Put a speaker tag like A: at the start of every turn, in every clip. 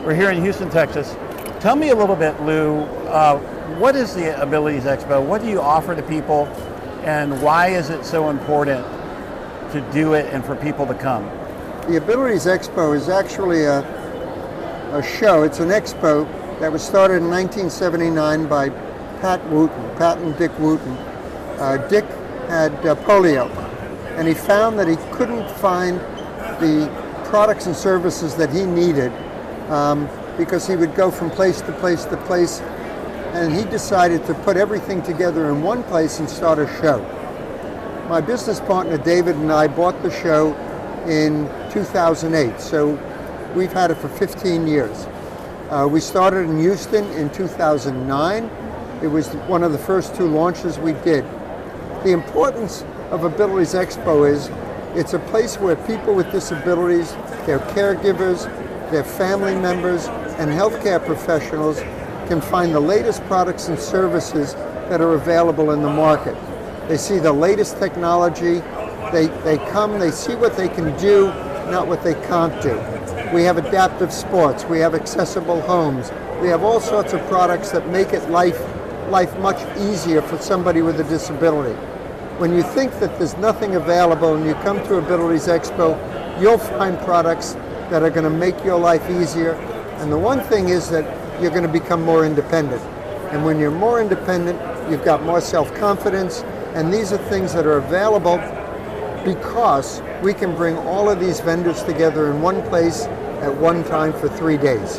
A: We're here in Houston, Texas. Tell me a little bit, Lou, what is the Abilities Expo? What do you offer to people, and why is it so important to do it and for people to come?
B: The Abilities Expo is actually a show. It's an expo that was started in 1979 by Pat and Dick Wooten. Dick had polio, and he found that he couldn't find the products and services that he needed because he would go from place to place to place, and he decided to put everything together in one place and start a show. My business partner David and I bought the show in 2008, so we've had it for 15 years. We started in Houston in 2009. It was one of the first 2 launches we did. The importance of Abilities Expo is it's a place where people with disabilities, their caregivers, their family members, and healthcare professionals can find the latest products and services that are available in the market. They see the latest technology, they come, they see what they can do, not what they can't do. We have adaptive sports, we have accessible homes, we have all sorts of products that make it life much easier for somebody with a disability. When you think that there's nothing available and you come to Abilities Expo, you'll find products that are going to make your life easier. And the one thing is that you're going to become more independent. And when you're more independent, you've got more self-confidence, and these are things that are available because we can bring all of these vendors together in one place at one time for 3 days.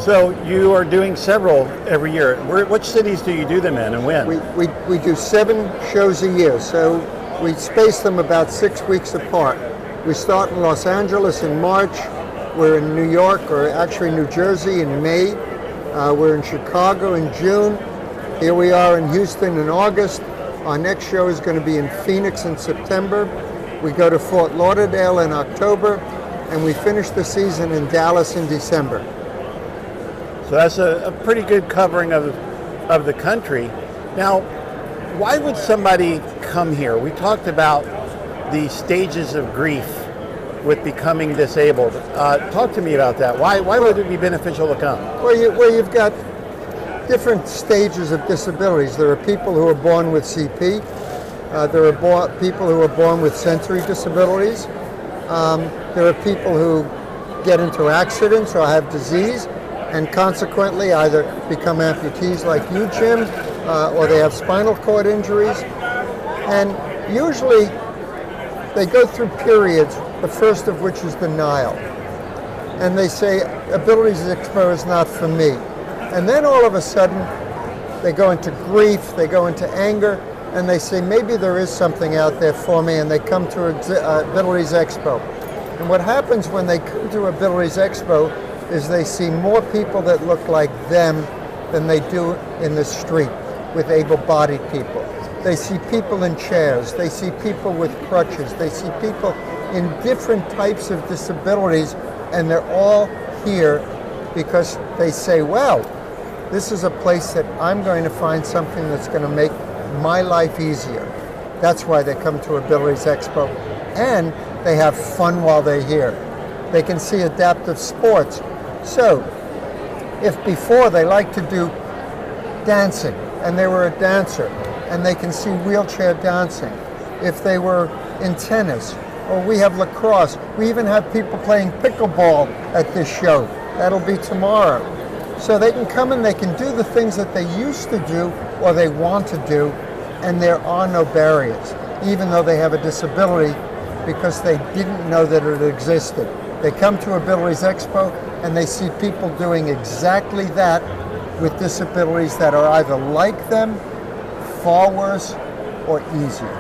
A: So you are doing several every year. Which cities do you do them in and when?
B: We do 7 shows a year, so we space them about 6 weeks apart. We start in Los Angeles in March, we're in New York, or actually New Jersey in May, we're in Chicago in June, here we are in Houston in August, our next show is going to be in Phoenix in September, we go to Fort Lauderdale in October, and we finish the season in Dallas in December.
A: So that's a pretty good covering of the country. Now, why would somebody come here? We talked about the stages of grief with becoming disabled. Talk to me about that. Why would it be beneficial to come?
B: Well, you've got different stages of disabilities. There are people who are born with CP. There are people who are born with sensory disabilities. There are people who get into accidents or have disease, and consequently either become amputees like you, Jim, or they have spinal cord injuries. And usually they go through periods, the first of which is denial. And they say, Abilities Expo is not for me. And then all of a sudden, they go into grief, they go into anger, and they say, maybe there is something out there for me, and they come to Abilities Expo. And what happens when they come to Abilities Expo is they see more people that look like them than they do in the street with able-bodied people. They see people in chairs, they see people with crutches, they see people in different types of disabilities, and they're all here because they say, well, this is a place that I'm going to find something that's going to make my life easier. That's why they come to Abilities Expo. And they have fun while they're here. They can see adaptive sports. So, if before they like to do dancing, and they were a dancer, and they can see wheelchair dancing. If they were in tennis, or we have lacrosse. We even have people playing pickleball at this show. That'll be tomorrow. So they can come and they can do the things that they used to do or they want to do, and there are no barriers, even though they have a disability, because they didn't know that it existed. They come to Abilities Expo and they see people doing exactly that with disabilities that are either like them, far worse, or easier.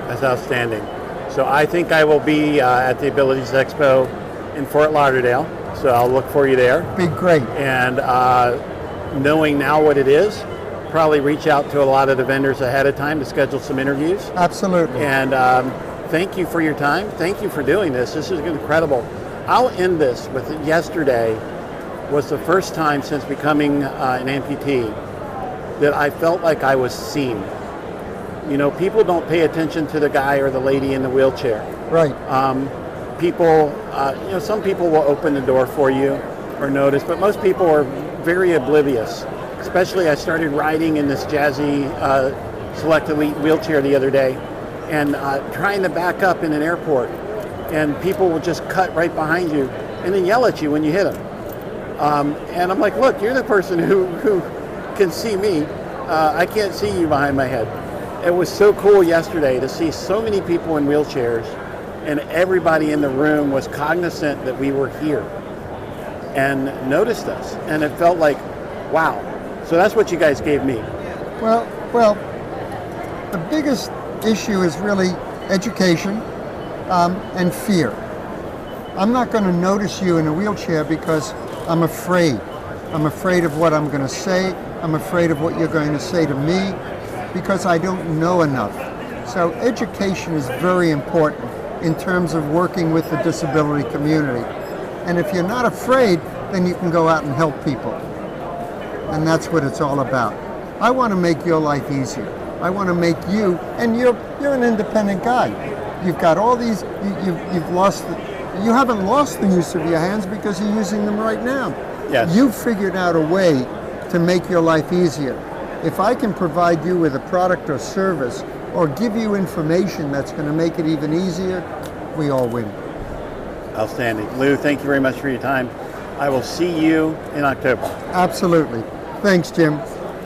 A: That's outstanding. So I think I will be at the Abilities Expo in Fort Lauderdale, so I'll look for you there.
B: Be great.
A: And knowing now what it is, probably reach out to a lot of the vendors ahead of time to schedule some interviews.
B: Absolutely.
A: And thank you for your time. Thank you for doing this. This is incredible. I'll end this with yesterday was the first time since becoming an amputee that I felt like I was seen. You know, people don't pay attention to the guy or the lady in the wheelchair.
B: Right.
A: People, you know, some people will open the door for you, or noticed, but most people are very oblivious. Especially, I started riding in this jazzy Select Elite wheelchair the other day, and trying to back up in an airport, and people will just cut right behind you and then yell at you when you hit them. And I'm like, look, you're the person who can see me. I can't see you behind my head. It was so cool yesterday to see so many people in wheelchairs, and everybody in the room was cognizant that we were here and noticed us. And it felt like, wow. So that's what you guys gave me.
B: Well, the biggest issue is really education and fear. I'm not going to notice you in a wheelchair because I'm afraid. I'm afraid of what I'm going to say. I'm afraid of what you're going to say to me because I don't know enough. So education is very important in terms of working with the disability community. And if you're not afraid, then you can go out and help people. And that's what it's all about. I want to make your life easier. I want to make you, and you're an independent guy. You've got all these, you haven't lost the use of your hands because you're using them right now.
A: Yes.
B: You've figured out a way to make your life easier. If I can provide you with a product or service or give you information that's going to make it even easier, we all win.
A: Outstanding. Lou, thank you very much for your time. I will see you in October.
B: Absolutely. Thanks, Jim.